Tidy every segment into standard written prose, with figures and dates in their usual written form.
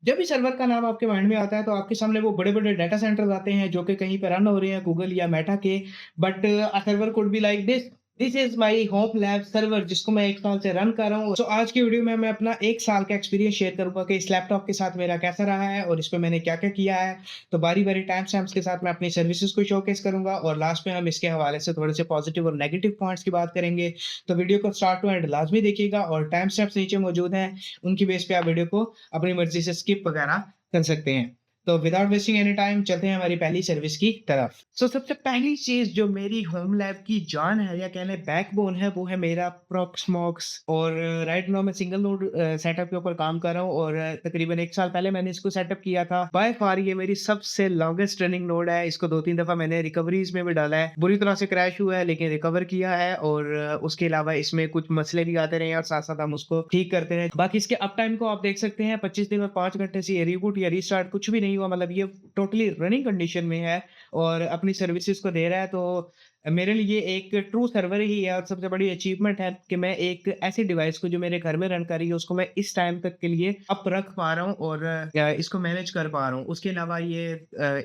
जब भी सर्वर का नाम आपके माइंड में आता है, तो आपके सामने वो बड़े-बड़े डाटा सेंटर्स आते हैं, जो कि कहीं पे रन हो रहे हैं गूगल या मेटा के। But a server could be like this, this is my home lab server जिसको मैं 1 साल से रन कर रहा हूँ। सो आज की वीडियो में मैं अपना 1 साल का एक्सपीरियंस शेयर करूँगा कि इस लैपटॉप के साथ मेरा कैसा रहा है और इसपे मैंने क्या-क्या किया है। तो बारी-बारी टाइम स्टैम्प्स के साथ मैं अपनी सर्विसेज़ को शोकेस करूँगा और लास्ट में हम इसके हवाले से थोड़े से पॉजिटिव और नेगेटिव पॉइंट्स की बात करेंगे। तो वीडियो को स्टार्ट टू एंड लाज़मी देखिएगा और टाइम स्टैम्प्स नीचे मौजूद हैं, उनकी बेस पे आप वीडियो को अपनी मर्ज़ी से स्किप वगैरह कर सकते हैं। तो विदाउट वेस्टिंग एनी टाइम चलते हैं हमारी पहली सर्विस की तरफ। सबसे पहली चीज़ जो मेरी होम लैब की जान है या कह लें बैकबोन है, वो है मेरा प्रॉक्समॉक्स। और राइट नाउ मैं सिंगल नोड सेटअप के ऊपर काम कर रहा हूँ और तकरीबन 1 साल पहले मैंने इसको सेटअप किया था। बाय फार ये मेरी सबसे लॉन्गेस्ट रनिंग नोड है। इसको 2-3 दफ़ा मैंने रिकवरीज़ में भी डाला है। बुरी तरह से क्रैश हुआ है लेकिन रिकवर किया है और उसके अलावा इसमें कुछ मसले भी आते रहे हैं और साथ-साथ हम उसको ठीक करते रहे। बाकी इसके अप टाइम को आप देख सकते हैं 25 दिन और 5 घंटे से ये रीबूट या रीस्टार्ट कुछ भी नहीं हुआ, मतलब ये टोटली रनिंग कंडीशन में है और अपनी सर्विसेज़ को दे रहा है। तो मेरे लिए एक ट्रू सर्वर ही है और सबसे बड़ी अचीवमेंट है कि मैं एक ऐसी डिवाइस को जो मेरे घर में रन कर रही है उसको मैं इस टाइम तक के लिए अप रख पा रहा हूँ और इसको मैनेज कर पा रहा हूँ। उसके अलावा ये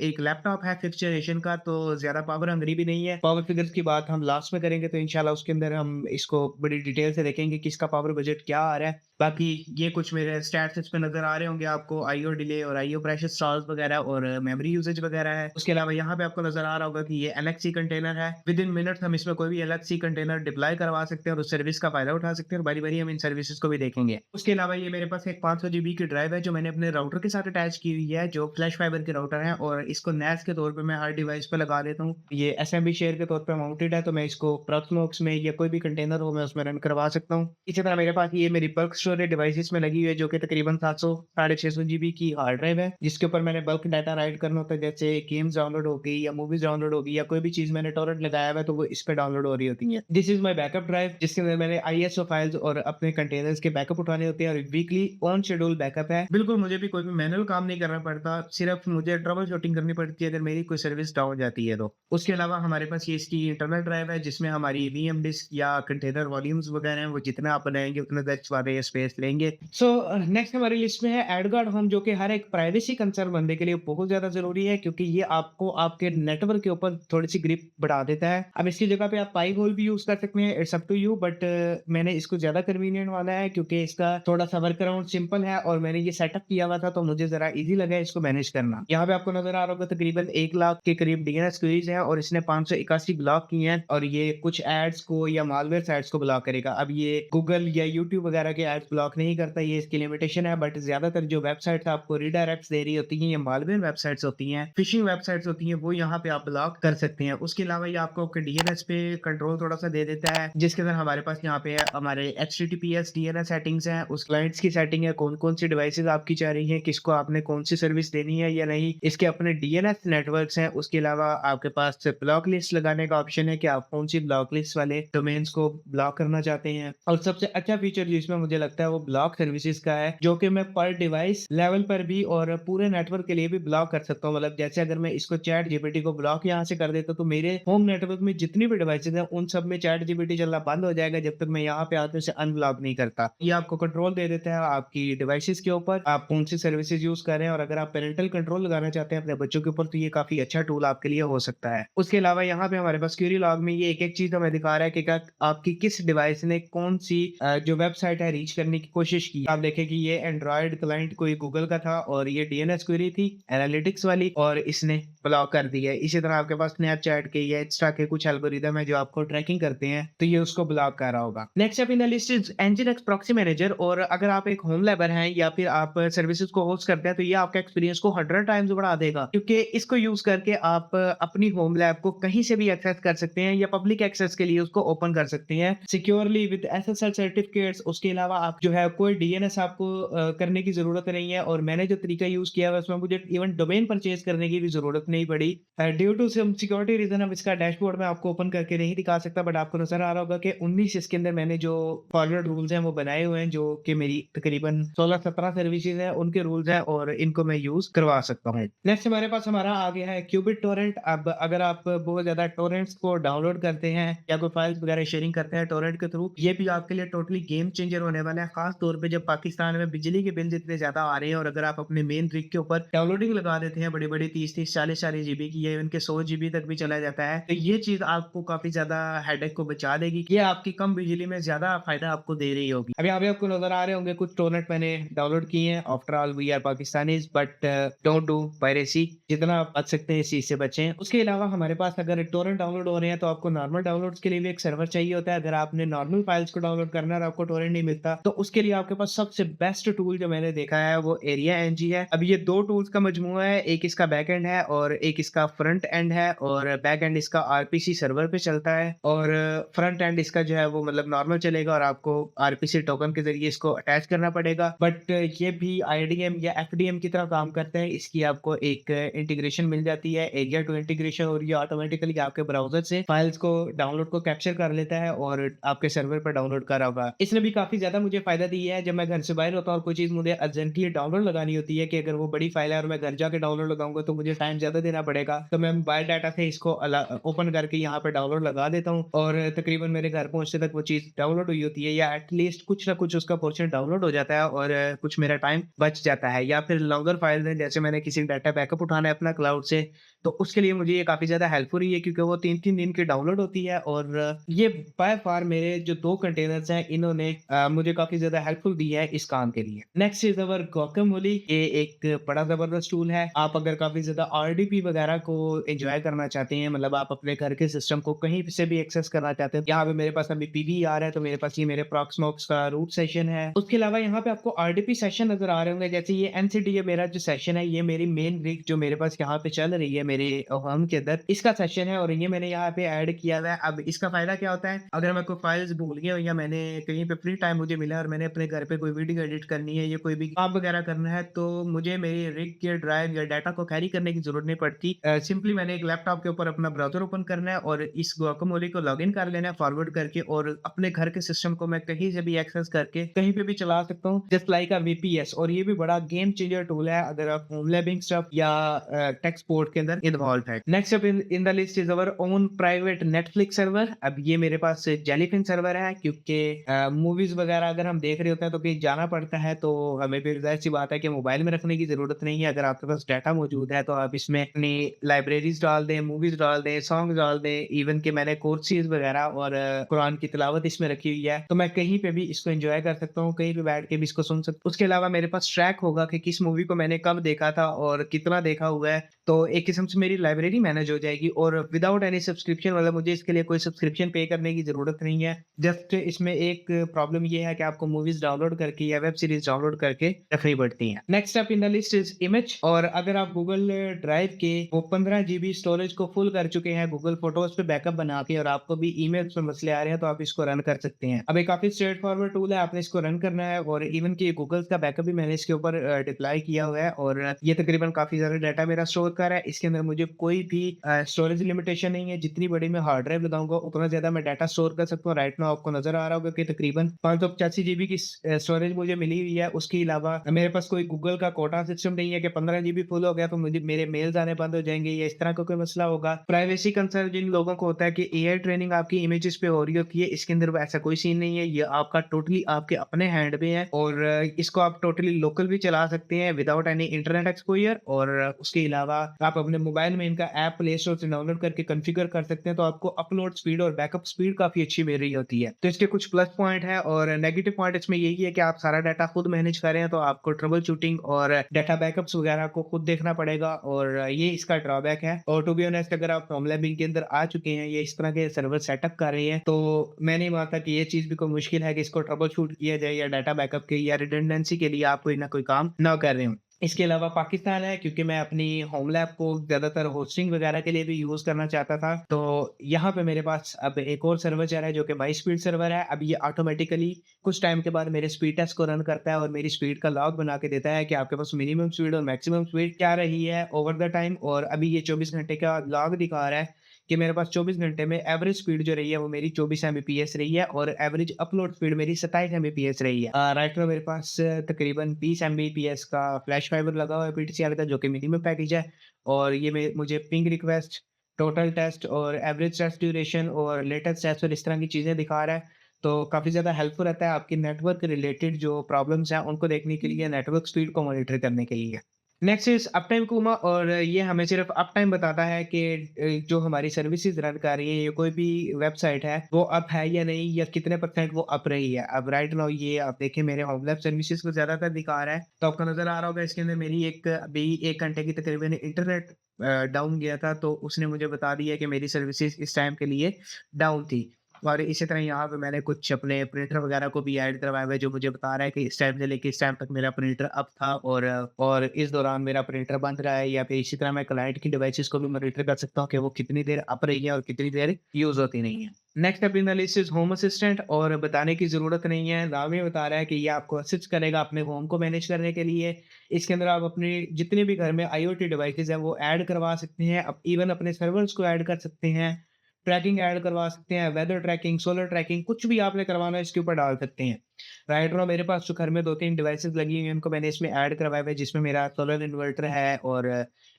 एक लैपटॉप है 5th जनरेशन का, तो ज़्यादा पावर हंग्री भी नहीं है। पावर फिगर्स की बात हम लास्ट में करेंगे तो इंशाल्लाह उसके अंदर हम इसको बड़ी डिटेल से देखेंगे कि इसका पावर बजट क्या आ रहा है। बाकी ये कुछ मेरे स्टैट्स इस पे नज़र आ रहे होंगे आपको, आईओ डिले और आईओ प्रेशर स्टॉल्स वगैरह और मेमोरी यूसेज वगैरह है। उसके अलावा यहाँ पे आपको नज़र आ रहा होगा कि ये एलएक्ससी कंटेनर है। विदिन मिनट्स हम इसमें कोई भी एलएक्ससी कंटेनर डिप्लॉय करवा सकते हैं और उस सर्विस का फ़ायदा उठा सकते हैं और बारी-बारी हम इन सर्विसेज़ को भी देखेंगे। उसके अलावा ये मेरे पास एक 500 जीबी की ड्राइव है जो मैंने अपने राउटर के साथ अटैच की हुई है, जो फ्लैश फाइबर के राउटर है और इसको NAS के तौर पे मैं हर डिवाइस पे लगा देता हूँ। ये एसएमबी शेयर के तौर पे माउंटेड है, तो मैं इसको प्रॉक्समॉक्स में या कोई भी कंटेनर हो मैं उसमें रन करवा सकता हूँ। इसी तरह मेरे पास ये मेरी बल्क स्टोरेज डिवाइसेज़ में लगी हुई है जो कि तकरीबन 700 साढ़े 600 जीबी की हार्ड ड्राइव है, जिसके ऊपर मैंने बल्क डाटा राइट करना होता है, जैसे गेम्स डाउनलोड हो गई या मूवीज़ डाउनलोड हो गई या कोई भी चीज़ मैंने टॉरेंट लगाया हुआ है तो वो इस पे डाउनलोड हो रही होती है। This is my backup drive जिसके अंदर मैंने आईएसओ फाइल्स और अपने कंटेनर्स के बैकअप उठाने होते हैं और वीकली ऑन शेड्यूल बैकअप है। बिल्कुल मुझे भी कोई भी मैनुअल काम नहीं करना पड़ता, सिर्फ मुझे ट्रबल शूटिंग करनी पड़ती है अगर मेरी कोई सर्विस डाउन जाती है तो। उसके अलावा हमारे पास ये इसकी इंटरनल ड्राइव है जिसमें हमारी वीएम डिस्क या कंटेनर वॉल्यूम्स वगैरह हैं, वो जितना आप बनाएँगे उतने दैट्स वाले स्पेस लेंगे। नेक्स्ट हमारी लिस्ट में है एडगार्ड होम, जो कि हर एक प्राइवेसी कंसर्न बंदे के लिए बहुत ज़्यादा ज़रूरी है क्योंकि ये आपको आपके नेटवर्क के ऊपर थोड़ी-सी ग्रिप बढ़ा देता है। अब इसकी जगह पे आप पाइहोल भी यूज़ कर सकते हैं, it's up to you, but मैंने इसको ज़्यादा कन्वीनिएंट माना है क्योंकि इसका थोड़ा-सा वर्कअराउंड सिंपल है और मैंने ये सेटअप किया हुआ था तो मुझे ज़रा ईज़ी लगा इसको मैनेज करना। यहाँ पे आपको नज़र आ रहा होगा तकरीबन 1 लाख के करीब डीएनएस क्वेरीज़ हैं और इसने 581 ब्लॉक किए हैं और ये कुछ एड्स को या मालवेयर साइट्स को ब्लॉक करेगा। अब ये गूगल या यूट्यूब वगैरह के एड्स ब्लॉक नहीं करता, ये इसकी लिमिटेशन है, बट ज़्यादातर जो वेबसाइट्स आपको रीडायरेक्ट्स दे रही होती हैं, ये मालवेयर वेबसाइट्स होती हैं, फिशिंग वेबसाइट्स होती हैं, वो यहाँ पे आप ब्लॉक कर सकते हैं। उसके अलावा ये आपको आपके डीएनएस पे कंट्रोल थोड़ा-सा दे देता है, जिसके अंदर हमारे पास यहाँ पे हमारे एचटीटीपीएस डीएनएस सेटिंग्स हैं, उस क्लाइंट्स की सेटिंग है, कौन-कौन सी डिवाइसेज़ आपकी चाह रही हैं, किसको आपने कौन-सी सर्विस देनी है या नहीं, इसके अपने डीएनएस नेटवर्क्स हैं। उसके अलावा आपके पास ब्लॉक लिस्ट लगाने का ऑप्शन है कि आप कौन-सी ब्लॉक लिस्ट वाले डोमेन्स को ब्लॉक करना चाहते हैं। और सबसे अच्छा फीचर जिसमें मुझे लगता है वो ब्लॉक सर्विसेज़ का है, जो कि मैं पर डिवाइस लेवल पर भी और पूरे नेटवर्क के लिए भी ब्लॉक कर सकता हूँ। मतलब जैसे अगर मैं इसको चैट जीपीटी को ब्लॉक यहाँ से कर देता हूँ, तो मेरे होम नेटवर्क में जितनी भी डिवाइसेज़ हैं, उन सब में चैट जीपीटी चलना बंद हो जाएगा जब तक मैं यहाँ पे आके उसे अनब्लॉक नहीं करता। ये आपको कंट्रोल दे देता है आपकी डिवाइसेज़ के ऊपर, आप कौन-सी सर्विसेज़ यूज़ कर रहे हैं और अगर आप पैरेंटल कंट्रोल लगाना चाहते हैं अपने बच्चों के ऊपर, तो ये काफ़ी अच्छा टूल आपके लिए हो सकता है। उसके अलावा यहाँ पे हमारे पास क्वेरी लॉग में ये एक-एक चीज़ हमें दिखा रहा है कि क्या आपकी किस डिवाइस ने कौन-सी जो वेबसाइट है रीच करने की कोशिश की। आप देखें कि ये एंड्रॉयड क्लाइंट कोई गूगल का था और ये डीएनएस क्वेरी थी एनालिटिक्स वाली और इसने ब्लॉक कर दी है। इसी तरह आपके पास स्नैपचैट के या इंस्टा के कुछ एल्गोरिदम है जो आपको ट्रैकिंग करते हैं, तो ये उसको ब्लॉक कर रहा होगा। Next up in the list is Nginx proxy manager. और अगर आप एक होम लैबर हैं या फिर आप सर्विसेज को होस्ट करते हैं, तो ये आपका एक्सपीरियंस को 100 टाइम्स बढ़ा देगा क्योंकि इसको यूज़ करके आप अपनी होम लैब को कहीं से भी एक्सेस कर सकते हैं या पब्लिक एक्सेस के लिए उसको ओपन कर सकते हैं सिक्योरली विद एसएसएल सर्टिफिकेट्स। उसके अलावा आप जो है कोई डीएनएस आपको करने की ज़रूरत नहीं है और मैंने जो तरीका यूज़ किया है उसमें मुझे इवन डोमेन परचेज़ करने की भी ज़रूरत नहीं पड़ी। Due to some security reason हम इसका डैशबोर्ड डैशबोर्ड में आपको ओपन करके नहीं दिखा सकता, बट आपको नज़र आ रहा होगा कि 19 इसके अंदर मैंने जो फॉरवर्ड रूल्स हैं वो बनाए हुए हैं, जो कि मेरी तकरीबन 16-17 सर्विसेज़ हैं, उनके रूल्स हैं और इनको मैं यूज़ करवा सकता हूँ। नेक्स्ट हमारे पास हमारा आ गया है क्यूबिट टोरेंट। अब अगर आप बहुत ज़्यादा टोरेंट्स को डाउनलोड करते हैं या कोई फाइल्स वगैरह शेयरिंग करते हैं टोरेंट के थ्रू, ये भी आपके लिए टोटली गेम चेंजर होने वाला है। खास तौर पे जब पाकिस्तान में बिजली के बिल इतने ज़्यादा आ रहे हैं और अगर आप अपने मेन रिग के ऊपर डाउनलोडिंग लगा देते हैं बड़ी-बड़ी 30-30, 40-40 जीबी की, या इवन के 100 जीबी तक भी चला जाता है, तो ये चीज़ आपको काफ़ी ज़्यादा हेडेक को बचा देगी। ये आपकी कम बिजली में ज़्यादा फ़ायदा आपको दे रही होगी। अब यहाँ पे आपको नज़र आ रहे होंगे कुछ टोरेंट मैंने डाउनलोड किए हैं। After all we are Pakistanis, but don't do piracy. जितना आप बच सकते हैं इस चीज़ से बचें। उसके अलावा हमारे पास अगर टोरेंट डाउनलोड हो रहे हैं तो आपको नॉर्मल डाउनलोड्स के लिए भी एक सर्वर चाहिए होता है। अगर आपने नॉर्मल फाइल्स को डाउनलोड करना है और आपको टोरेंट नहीं मिलता, तो उसके लिए आपके पास सबसे बेस्ट टूल जो मैंने देखा है वो एरिया एनजी है। अब ये 2 टूल्स का मजमूआ है, एक इसका बैक एंड है और एक इसका फ्रंट एंड है, और बैक एंड इसका आरपीसी सर्वर पे चलता है और फ्रंट एंड इसका जो है वो मतलब नॉर्मल चलेगा और आपको आरपीसी टोकन के ज़रिए इसको अटैच करना पड़ेगा। बट ये भी आईडीएम या एफडीएम की तरह काम करता है। इसकी आपको एक इंटीग्रेशन मिल जाती है, एरिया टू इंटीग्रेशन, और ये ऑटोमेटिकली आपके ब्राउज़र से फाइल्स को डाउनलोड को कैप्चर कर लेता है और आपके सर्वर पर डाउनलोड कर रहा होगा। इसने भी काफ़ी ज़्यादा मुझे फ़ायदा दिया है। जब मैं घर से बाहर होता हूँ और कोई चीज़ मुझे अर्जेंटली डाउनलोड लगानी होती है कि अगर वो बड़ी फाइल है और मैं घर जाके डाउनलोड लगाऊँगा तो मुझे टाइम ज़्यादा देना पड़ेगा। तो मैं मोबाइल डाटा से इसको ओपन करके यहाँ पे डाउनलोड लगा देता हूँ और तकरीबन मेरे घर पहुँचते तक वो चीज़ डाउनलोड हुई होती है, या एटलीस्ट कुछ ना कुछ उसका पोर्शन डाउनलोड हो जाता है और कुछ मेरा टाइम बच जाता है। या फिर लॉन्गर फाइल है, जैसे मैंने किसी डाटा बैकअप उठाना है अपना क्लाउड से, तो उसके लिए मुझे ये काफ़ी ज़्यादा हेल्पफुल रही है क्योंकि वो 3-3 दिन की डाउनलोड होती है। और ये बाय फार मेरे जो 2 कंटेनर्स हैं इन्होंने मुझे काफ़ी ज़्यादा हेल्पफुल दी है इस काम के लिए। Next is our गुआकामोली। ये एक बड़ा ज़बरदस्त टूल है। आप अगर काफ़ी ज़्यादा आरडीपी वगैरह को एन्जॉय करना चाहते हैं, मतलब आप अपने घर के सिस्टम को कहीं से भी एक्सेस करना चाहते हैं, यहाँ पे मेरे पास अभी पीवी आ रहा है, तो मेरे पास ये मेरे प्रॉक्समॉक्स का रूट सेशन है। उसके अलावा यहाँ पे आपको आरडीपी सेशन नज़र आ रहे होंगे, जैसे ये एनसीडी है मेरा जो सेशन है, ये मेरी मेन रिग जो मेरे पास यहाँ पे चल रही है मेरे होम के अंदर, इसका सेशन है और ये मैंने यहाँ पे ऐड किया हुआ है। अब इसका फ़ायदा क्या होता है, अगर मैं कोई फाइल्स भूल गया हूँ या मैंने कहीं पे फ्री टाइम मुझे मिला और मैंने अपने घर पे कोई वीडियो एडिट करनी है या कोई भी काम वगैरह करना है, तो मुझे मेरी रिग के ड्राइव या डाटा को कैरी करने की ज़रूरत नहीं पड़ती। सिंपली मैंने एक लैपटॉप के ऊपर अपना ब्राउज़र ओपन करना है और इस गुआकामोली को लॉगिन कर लेना है फॉरवर्ड करके, और अपने घर के सिस्टम को मैं कहीं से भी एक्सेस करके कहीं पे भी चला सकता हूँ, जस्ट लाइक अ वीपीएस। और ये भी बड़ा गेम चेंजर टूल है अगर आप होम लैबिंग स्टफ या टेक सपोर्ट के अंदर इन्वॉल्व है। Next up in the list is our own private Netflix server. अब ये मेरे पास जेलीफिन सर्वर है क्योंकि मूवीज वगैरह अगर हम देख रहे होते हैं तो कहीं जाना पड़ता है, तो हमें फिर जाहिर सी बात है कि मोबाइल में रखने की जरूरत नहीं है। अगर आपके पास डाटा मौजूद है तो आप इसमें अपनी लाइब्रेरीज डाल दें, मूवीज डाल दें, सॉन्ग डाल दें, इवन के मैंने कोर्सेज वगैरह और कुरान की तिलावत इसमें रखी हुई है, तो मैं कहीं पे भी इसको एंजॉय कर सकता हूँ, कहीं पे बैठ के भी इसको सुन सकता हूँ। उसके अलावा मेरे पास ट्रैक होगा कि किस मूवी को मैंने कब देखा था और कितना देखा हुआ है, तो एक किस्म से मेरी लाइब्रेरी मैनेज हो जाएगी और विदाउट एनी सब्सक्रिप्शन, मतलब मुझे इसके लिए कोई सब्सक्रिप्शन पे करने की ज़रूरत नहीं है। जस्ट इसमें एक प्रॉब्लम ये है कि आपको मूवीज़ डाउनलोड करके या वेब सीरीज़ डाउनलोड करके रखनी पड़ती हैं। Next up in the list is image. और अगर आप गूगल ड्राइव के वो 15 जीबी स्टोरेज को फुल कर चुके हैं गूगल फ़ोटोज़ पे बैकअप बना के और आपको भी ईमेल्स में मसले आ रहे हैं, तो आप इसको रन कर सकते हैं। अब ये काफ़ी स्ट्रेट फॉरवर्ड टूल है, आपने इसको रन करना है और इवन कि गूगल का बैकअप भी मैंने इसके ऊपर डिप्लॉय किया हुआ है और ये तकरीबन काफ़ी ज़्यादा डाटा मेरा स्टोर कर रहा है। इसके अंदर मुझे कोई भी स्टोरेज लिमिटेशन नहीं है, जितनी बड़ी मैं हार्ड ड्राइव लगाऊँगा उतना ज़्यादा मैं डाटा स्टोर कर सकता हूँ। राइट नाउ आपको नज़र आ रहा होगा कि तकरीबन 585 जीबी की स्टोरेज मुझे मिली हुई है। उसके अलावा मेरे पास कोई गूगल का कोटा सिस्टम नहीं है कि 15 जीबी फुल हो गया तो मुझे मेरे मेल्स आने बंद हो जाएँगे या इस तरह का कोई मसला होगा। प्राइवेसी कंसर्न जिन लोगों को होता है कि एआई ट्रेनिंग आपकी इमेजेस पे हो रही होती है, इसके अंदर ऐसा कोई सीन नहीं है। ये आपका टोटली आपके अपने हैंड में है और इसको आप टोटली लोकल भी चला सकते हैं विदाउट एनी इंटरनेट एक्सपोज़र। और उसके अलावा आप अपने मोबाइल में इनका ऐप प्ले स्टोर से डाउनलोड करके कॉन्फ़िगर कर सकते हैं, तो आपको अपलोड स्पीड और बैकअप स्पीड काफ़ी अच्छी मिल रही होती है। तो इसके कुछ प्लस पॉइंट है और नेगेटिव पॉइंट इसमें यही है कि आप सारा डाटा खुद मैनेज कर रहे हैं, तो आपको ट्रबल शूटिंग और डाटा बैकअप्स वगैरह को खुद देखना पड़ेगा और ये इसका ड्रॉबैक है। और टू बी ऑनेस्ट अगर आप होम लैबिंग के अंदर आ चुके हैं या इस तरह के सर्वर सेटअप कर रहे हैं, तो मैं नहीं मानता कि ये चीज़ भी कोई मुश्किल है कि इसको ट्रबल शूट किया जाए या डाटा बैकअप के या रिडंडेंसी के लिए आप कोई ना कोई काम ना कर रहे हों। इसके अलावा पाकिस्तान है क्योंकि मैं अपनी होम लैब को ज़्यादातर होस्टिंग वगैरह के लिए भी यूज़ करना चाहता था। तो यहाँ पे मेरे पास अब एक और सर्वर चल रहा है जो कि माई स्पीड सर्वर है। अब ये ऑटोमेटिकली कुछ टाइम के बाद मेरे स्पीड टेस्ट को रन करता है और मेरी स्पीड का लॉग बना के देता है कि आपके पास मिनिमम स्पीड और मैक्सिमम स्पीड क्या रही है ओवर द टाइम। और अभी ये 24 घंटे का लॉग दिखा रहा है कि मेरे पास 24 घंटे में एवरेज स्पीड जो रही है वो मेरी 24 एमबीपीएस रही है और एवरेज अपलोड स्पीड मेरी 27 एमबीपीएस रही है। राइट नाउ मेरे पास तकरीबन 20 एमबीपीएस का फ्लैश फाइबर लगा हुआ है पीटीसीएल का, जो कि मिनिमम पैकेज है और ये मुझे पिंग रिक्वेस्ट, टोटल टेस्ट और एवरेज टेस्ट ड्यूरेशन और लेटेस्ट टेस्ट और इस तरह की चीज़ें दिखा रहा है। तो काफ़ी ज़्यादा हेल्पफुल रहता है आपकी नेटवर्क रिलेटेड जो प्रॉब्लम्स हैं उनको देखने के लिए, नेटवर्क स्पीड को मॉनिटर करने के लिए। नेक्स्ट इज़ अपटाइम कुमा और ये हमें सिर्फ़ अपटाइम बताता है कि जो हमारी सर्विसेज़ रन कर रही है, ये कोई भी वेबसाइट है, वो अप है या नहीं या कितने परसेंट वो अप रही है। अब राइट नाउ ये आप देखें मेरे होम लैब सर्विसेज़ को ज़्यादातर दिखा रहा है, तो आपको नज़र आ रहा होगा इसके अंदर मेरी एक अभी 1 घंटे की तकरीबन इंटरनेट डाउन गया था, तो उसने मुझे बता दिया कि मेरी सर्विसेज़ इस टाइम के लिए डाउन थी। और इसी तरह यहाँ पे मैंने कुछ अपने प्रिंटर वगैरह को भी ऐड करवाया हुआ है, जो मुझे बता रहा है कि इस टाइम से लेके इस टाइम तक मेरा प्रिंटर अप था और इस दौरान मेरा प्रिंटर बंद रहा है, या फिर इसी तरह मैं क्लाइंट की डिवाइसेज़ को भी मॉनिटर कर सकता हूँ कि वो कितनी देर अप रही है और कितनी देर यूज़ होती नहीं है। Next up in the list is home assistant और बताने की ज़रूरत नहीं है, नाम ही बता रहा है कि ये आपको असिस्ट करेगा अपने होम को मैनेज करने के लिए। इसके अंदर आप अपने जितने भी घर में आईओटी डिवाइसेज़ हैं, वो ऐड करवा सकते हैं, इवन अपने सर्वर्स को ऐड कर सकते हैं। ट्रैकिंग ऐड करवा सकते हैं, वेदर ट्रैकिंग, सोलर ट्रैकिंग, कुछ भी आपने करवाना है इसके ऊपर डाल सकते हैं। राइट नाउ मेरे पास जो घर में 2-3 डिवाइसेज़ लगी हुई हैं, उनको मैंने इसमें ऐड करवाया हुआ है, जिसमें मेरा सोलर इन्वर्टर है और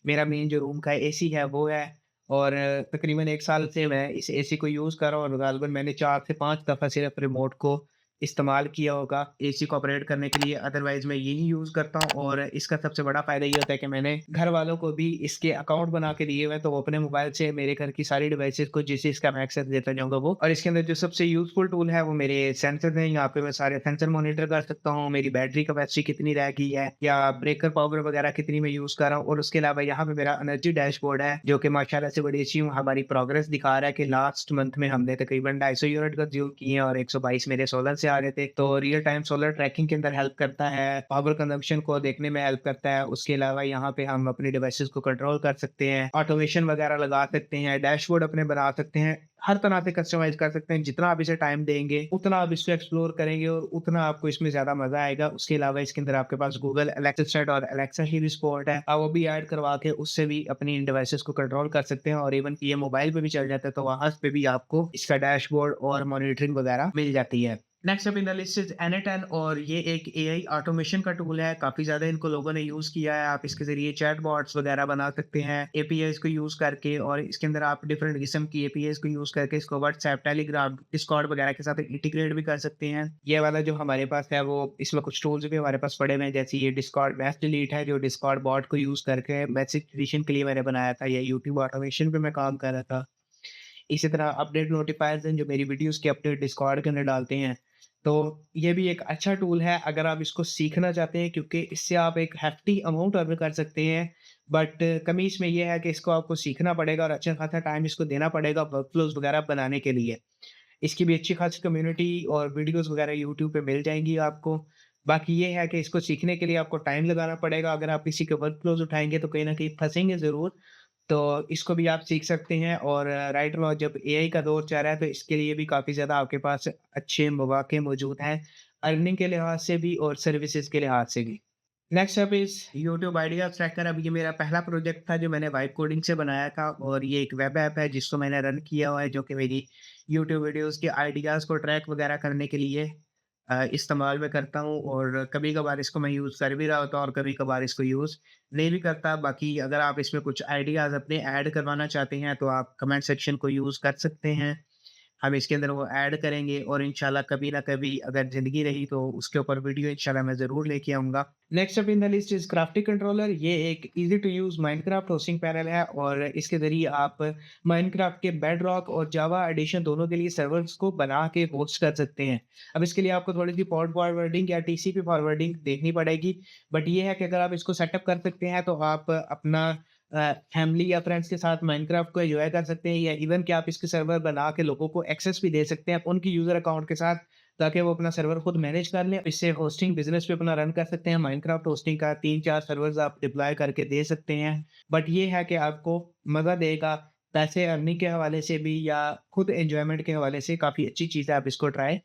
मेरा मेन जो रूम का एसी है वो है और तकरीबन 1 साल से मैं इस एसी को यूज़ कर रहा हूँ और गालिबन मैंने 4 से 5 दफ़ा सिर्फ़ रिमोट को इस्तेमाल किया होगा एसी को ऑपरेट करने के लिए, अदरवाइज़ मैं यही यूज़ करता हूँ और इसका सबसे बड़ा फ़ायदा ये होता है कि मैंने घर वालों को भी इसके अकाउंट बना के दिए हुए हैं, तो वो अपने मोबाइल से मेरे घर की सारी डिवाइसेज़ को जिस चीज़ का मैं एक्सेस देता जाऊँगा वो। और इसके अंदर जो सबसे यूज़फुल टूल है वो मेरे सेंसर हैं, यहाँ पे मैं सारे सेंसर मॉनिटर कर सकता हूँ, मेरी बैटरी कैपेसिटी कितनी रह गई है या ब्रेकर पावर वगैरह कितनी मैं यूज़ कर रहा हूँ और उसके अलावा यहाँ पे मेरा एनर्जी डैशबोर्ड है, जो कि माशाल्लाह से बड़ी अच्छी हमारी प्रोग्रेस दिखा रहा है कि लास्ट मंथ में हमने तकरीबन 250 यूनिट कंज़्यूम किए हैं और 122 मेरे सोलर से आ रहे थे। तो रियल टाइम सोलर ट्रैकिंग के अंदर हेल्प करता है, पावर कंजम्पशन को देखने में हेल्प करता है। उसके अलावा यहाँ पे हम अपनी डिवाइसेज़ को कंट्रोल कर सकते हैं, ऑटोमेशन वगैरह लगा सकते हैं, डैशबोर्ड अपने बना सकते हैं, हर तरह से कस्टमाइज़ कर सकते हैं। जितना आप इसे टाइम देंगे, उतना आप इसको एक्सप्लोर करेंगे और उतना आपको इसमें ज़्यादा मज़ा आएगा। उसके अलावा इसके अंदर आपके पास गूगल अलेक्सा और अलेक्सा की भी सपोर्ट है। आप वो भी ऐड करवा के उससे भी अपनी इन डिवाइसेज़ को कंट्रोल कर सकते हैं और इवन कि ये मोबाइल पे भी चल जाता है, तो वहाँ पे भी आपको इसका डैशबोर्ड और मॉनिटरिंग वगैरह मिल जाती है। Next up in the list is एन10 और ये एक एआई ऑटोमेशन का टूल है। काफ़ी ज़्यादा इनको लोगों ने यूज़ किया है। आप इसके ज़रिए चैटबॉट्स वगैरह बना सकते हैं एपीआईज़ को यूज़ करके और इसके अंदर आप डिफरेंट किस्म की एपीआईज़ को यूज़ करके इसको व्हाट्सएप, टेलीग्राम, डिस्कॉर्ड वगैरह के साथ इंटीग्रेट भी कर सकते हैं। ये वाला जो हमारे पास है वो इसमें कुछ टूल्स भी हमारे पास पड़े हुए हैं, जैसे ये डिस्कॉर्ड मैसेज डिलीट है, जो डिस्कॉर्ड बॉट को यूज़ करके मैसेज डिलीशन के लिए मैंने बनाया था। या यूट्यूब ऑटोमेशन पे मैं काम कर रहा था। इसी तरह अपडेट नोटिफ़ायर्स हैं जो मेरी वीडियोज़ के अपडेट डिस्कॉर्ड के अंदर डालते हैं। तो ये भी एक अच्छा टूल है अगर आप इसको सीखना चाहते हैं, क्योंकि इससे आप एक हेफ़्टी अमाउंट अर्न कर सकते हैं। बट कमी इसमें ये है कि इसको आपको सीखना पड़ेगा और अच्छा खासा टाइम इसको देना पड़ेगा वर्कफ़्लोज़ वगैरह बनाने के लिए। इसकी भी अच्छी खासी कम्युनिटी और वीडियोज़ वगैरह यूट्यूब पे मिल जाएँगी आपको। बाकी ये है कि इसको सीखने के लिए आपको टाइम लगाना पड़ेगा। अगर आप किसी के वर्कफ़्लोज़ उठाएँगे तो कहीं न कहीं फँसेंगे ज़रूर। तो इसको भी आप सीख सकते हैं और राइट नाउ जब एआई का दौर चल रहा है, तो इसके लिए भी काफ़ी ज़्यादा आपके पास अच्छे मौक़े मौजूद हैं, अर्निंग के लिहाज़ से भी और सर्विसेज़ के लिहाज़ से भी। Next up is YouTube idea tracker. अब ये मेरा पहला प्रोजेक्ट था जो मैंने वाइब कोडिंग से बनाया था और ये एक वेब ऐप है जिसको मैंने रन किया हुआ है, जो कि मेरी यूट्यूब वीडियोज़ के आइडियाज़ को ट्रैक वगैरह करने के लिए इस्तेमाल में करता हूँ और कभी-कभार इसको मैं यूज़ कर भी रहा होता हूँ और कभी-कभार इसको यूज़ नहीं भी करता। बाकी अगर आप इसमें कुछ आइडियाज़ अपने ऐड करवाना चाहते हैं, तो आप कमेंट सेक्शन को यूज़ कर सकते हैं। हम इसके अंदर वो ऐड करेंगे और इंशाल्लाह कभी ना कभी अगर ज़िंदगी रही तो उसके ऊपर वीडियो इंशाल्लाह मैं ज़रूर लेके आऊँगा। Next up in the list is crafty controller. ये एक easy to use Minecraft hosting panel है और इसके ज़रिए आप माइनक्राफ्ट के बेडरॉक और जावा एडिशन दोनों के लिए सर्वर्स को बना के होस्ट कर सकते हैं। अब इसके लिए आपको थोड़ी-सी पोर्ट फॉरवर्डिंग या टीसीपी फॉरवर्डिंग देखनी पड़ेगी। बट ये है कि अगर आप इसको सेटअप कर सकते हैं तो आप अपना फैमिली या फ्रेंड्स के साथ माइनक्राफ्ट को एन्जॉय कर सकते हैं या इवन कि आप इसके सर्वर बना के लोगों को एक्सेस भी दे सकते हैं उनकी यूज़र अकाउंट के साथ, ताकि वो अपना सर्वर खुद मैनेज कर लें। इससे होस्टिंग बिज़नेस भी अपना रन कर सकते हैं। माइनक्राफ्ट होस्टिंग का 3-4 सर्वर्स आप डिप्लॉय करके दे सकते हैं। बट ये है कि आपको मज़ा देगा, पैसे अर्निंग के हवाले से भी या खुद एन्जॉयमेंट के हवाले से काफ़ी अच्छी चीज़ है, आप इसको ट्राई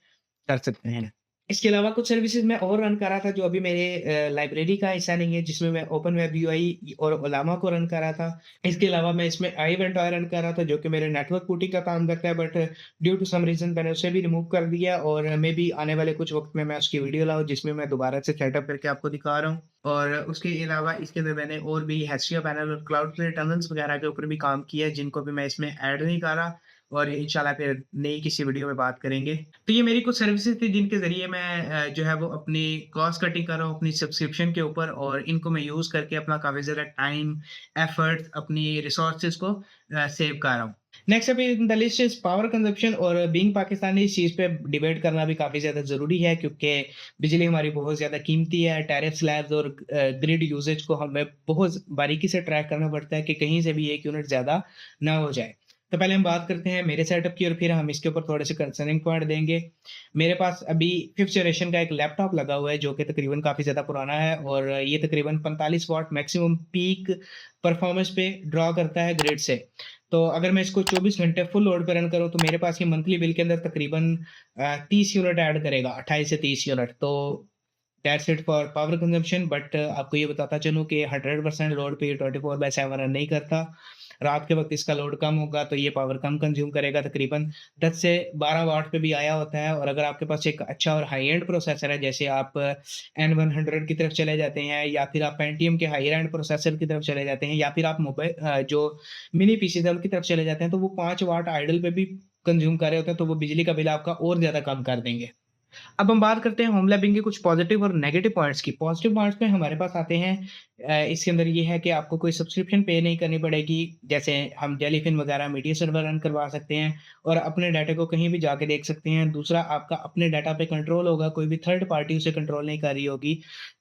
कर सकते हैं। इसके अलावा कुछ सर्विसेज़ मैं और रन कर रहा था जो अभी मेरे लाइब्रेरी का हिस्सा नहीं है, जिसमें मैं ओपन वेब यूआई और ओलामा को रन कर रहा था। इसके अलावा मैं इसमें iVentoy रन कर रहा था जो कि मेरे नेटवर्क रूटिंग का काम करता है, but due to some reason मैंने उसे भी रिमूव कर दिया और मे बी आने वाले कुछ वक़्त में मैं उसकी वीडियो लाऊँ जिसमें मैं दोबारा से सेटअप करके आपको दिखा रहा हूँ। और उसके अलावा इसके अंदर मैंने और भी हेस्टिया पैनल और क्लाउडफ्लेयर टनल्स वगैरह के ऊपर भी काम किया है जिनको भी मैं इसमें ऐड नहीं कर रहा और इंशाल्लाह फिर नई किसी वीडियो में बात करेंगे। तो ये मेरी कुछ सर्विसेज़ थी जिनके ज़रिए मैं जो है वो अपनी कॉस्ट कटिंग कर रहा हूँ अपनी सब्सक्रिप्शन के ऊपर और इनको मैं यूज़ करके अपना काफ़ी ज़्यादा टाइम, एफर्ट, अपनी रिसोर्सेज़ को सेव कर रहा हूँ। Next up in the list is power consumption और बीइंग पाकिस्तानी इस चीज़ पे डिबेट करना भी काफ़ी ज़्यादा ज़रूरी है क्योंकि बिजली हमारी बहुत ज़्यादा कीमती है। टैरिफ स्लैब्स और ग्रिड यूसेज को हमें बहुत बारीकी से ट्रैक करना पड़ता है कि कहीं से भी 1 यूनिट ज़्यादा ना हो जाए। तो पहले हम बात करते हैं मेरे सेटअप की और फिर हम इसके ऊपर थोड़े से कंसर्निंग पॉइंट देंगे। मेरे पास अभी 5th जनरेशन का एक लैपटॉप लगा हुआ है जो कि तकरीबन काफ़ी ज़्यादा पुराना है और ये तकरीबन 45 वॉट मैक्सिमम पीक परफॉर्मेंस पे ड्रॉ करता है ग्रिड से। तो अगर मैं इसको 24 घंटे फुल लोड पे रन करूँ तो मेरे पास ये मंथली बिल के अंदर तकरीबन 30 यूनिट ऐड करेगा, 28 से 30 यूनिट। तो that's it for power consumption but आपको ये बताता चलूँ कि 100% लोड पे ये 24/7 रन नहीं करता। रात के वक़्त इसका लोड कम होगा तो ये पावर कम कंज़्यूम करेगा, तकरीबन 10 से 12 वाट पे भी आया होता है और अगर आपके पास एक अच्छा और हाई एंड प्रोसेसर है, जैसे आप N100 की तरफ चले जाते हैं या फिर आप पेंटियम के हायर एंड प्रोसेसर की तरफ चले जाते हैं या फिर आप जो मिनी पीसीज़ है उनकी तरफ चले जाते हैं, तो वो 5 वाट आइडल पे भी कंज़्यूम कर रहे होते हैं, तो वो बिजली का बिल आपका और ज़्यादा कम कर देंगे। अब हम बात करते हैं होम लैबिंग के कुछ पॉजिटिव और नेगेटिव पॉइंट्स की। पॉजिटिव पॉइंट्स में हमारे पास आते हैं इसके अंदर ये है कि आपको कोई सब्सक्रिप्शन पे नहीं करनी पड़ेगी। जैसे हम जेलीफिन वगैरह मीडिया सर्वर रन करवा सकते हैं और अपने डाटा को कहीं भी जाके देख सकते हैं। दूसरा आपका अपने डाटा पे कंट्रोल होगा, कोई भी थर्ड पार्टी उसे कंट्रोल नहीं कर रही होगी।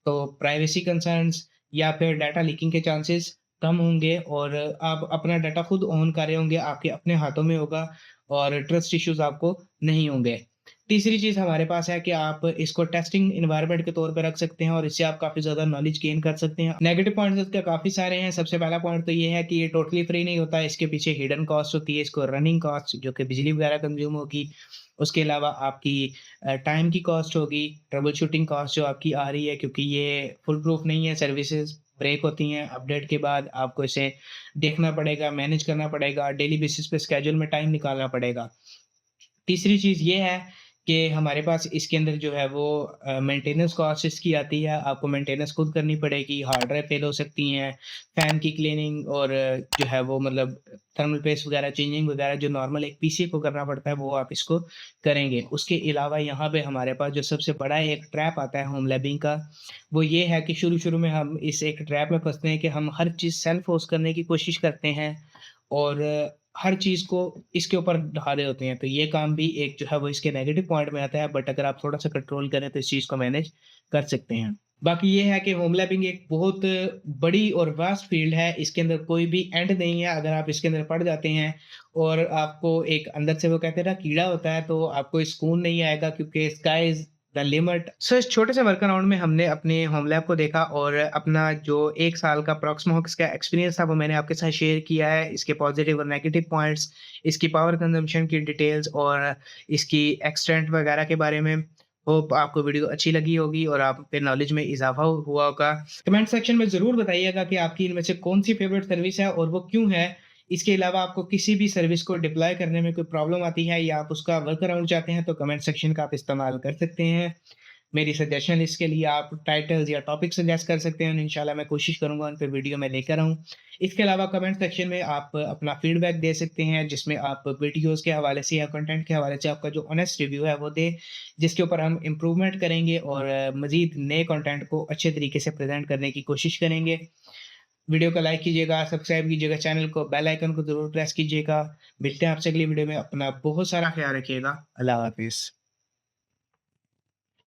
तो प्राइवेसी कंसर्न्स या फिर डाटा लीकिंग के चांसेस कम होंगे और आप अपना डाटा खुद ओन कर रहे होंगे, आपके अपने हाथों में होगा और ट्रस्ट इश्यूज़ आपको नहीं होंगे। तीसरी चीज़ हमारे पास है कि आप इसको टेस्टिंग एनवायरनमेंट के तौर पे रख सकते हैं और इससे आप काफ़ी ज़्यादा नॉलेज गेन कर सकते हैं। नेगेटिव पॉइंट्स इसके काफ़ी सारे हैं। सबसे पहला पॉइंट तो ये है कि ये टोटली फ्री नहीं होता है, इसके पीछे हिडन कॉस्ट होती है, इसको रनिंग कॉस्ट जो कि बिजली वगैरह कंज़्यूम होगी। उसके अलावा आपकी टाइम की कॉस्ट होगी, ट्रबल शूटिंग कॉस्ट जो आपकी आ रही है क्योंकि ये फुल प्रूफ नहीं है, सर्विसेज़ ब्रेक होती हैं, अपडेट के बाद आपको इसे देखना पड़ेगा, मैनेज करना पड़ेगा, डेली बेसिस पे शेड्यूल में टाइम निकालना पड़ेगा। तीसरी चीज़ ये है कि हमारे पास इसके अंदर जो है वो मेंटेनेंस कॉस्ट इसकी आती है, आपको मेंटेनेंस खुद करनी पड़ेगी, हार्ड ड्राइव फेल हो सकती हैं, फैन की क्लीनिंग और जो है वो मतलब थर्मल पेस्ट वगैरह, चेंजिंग वगैरह जो नॉर्मल एक पीसी को करना पड़ता है, वो आप इसको करेंगे। उसके अलावा यहाँ पे हमारे पास जो सबसे बड़ा एक ट्रैप आता है होम लैबिंग का, वो ये है कि शुरू-शुरू में हम इस एक ट्रैप में फँसते हैं कि हम हर चीज़ सेल्फ होस्ट करने की कोशिश करते हैं और हर चीज़ को इसके ऊपर ढा रहे होते हैं। तो ये काम भी एक जो है वो इसके नेगेटिव पॉइंट में आता है, बट अगर आप थोड़ा-सा कंट्रोल करें तो इस चीज़ को मैनेज कर सकते हैं। बाकी ये है कि होम लैबिंग एक बहुत बड़ी और वास्ट फील्ड है, इसके अंदर कोई भी एंड नहीं है। अगर आप इसके अंदर पड़ जाते हैं और आपको एक अंदर से वो कहते हैं ना कीड़ा होता है, तो आपको सुकून नहीं आएगा क्योंकि स्काई इज़ द लिमिट। सो इस छोटे से वर्क अराउंड में हमने अपने होम लैब को देखा और अपना जो 1 साल का प्रॉक्सिमॉक्स का एक्सपीरियंस था वो मैंने आपके साथ शेयर किया है। इसके पॉजिटिव और नेगेटिव पॉइंट्स, इसकी पावर कंजम्पशन की डिटेल्स और इसकी एक्सटेंट वगैरह के बारे में। होप आपको वीडियो अच्छी लगी होगी और आप पे नॉलेज में इज़ाफ़ा हुआ होगा। कमेंट सेक्शन में ज़रूर बताइएगा कि आपकी इनमें से कौन-सी फ़ेवरेट सर्विस है और वो क्यों है? इसके अलावा आपको किसी भी सर्विस को डिप्लॉय करने में कोई प्रॉब्लम आती है या आप उसका वर्क अराउंड चाहते हैं तो कमेंट सेक्शन का आप इस्तेमाल कर सकते हैं। मेरी सजेशन इसके लिए आप टाइटल्स या टॉपिक सजेस्ट कर सकते हैं और इंशाल्लाह मैं कोशिश करूँगा उन पे वीडियो में लेकर आऊँ। इसके अलावा कमेंट सेक्शन में आप अपना फीडबैक दे सकते हैं जिसमें आप वीडियोज़ के हवाले से या कंटेंट के हवाले से आपका जो ऑनेस्ट रिव्यू है वो दें, जिसके ऊपर हम इम्प्रूवमेंट करेंगे और मज़ीद नए कंटेंट को अच्छे तरीके से प्रेज़ेंट करने की कोशिश करेंगे। वीडियो को लाइक कीजिएगा, सब्सक्राइब कीजिएगा चैनल को, बेल आइकन को ज़रूर प्रेस कीजिएगा। मिलते हैं आपसे अगली वीडियो में, अपना बहुत सारा ख़्याल रखिएगा। अल्लाह हाफ़िज़।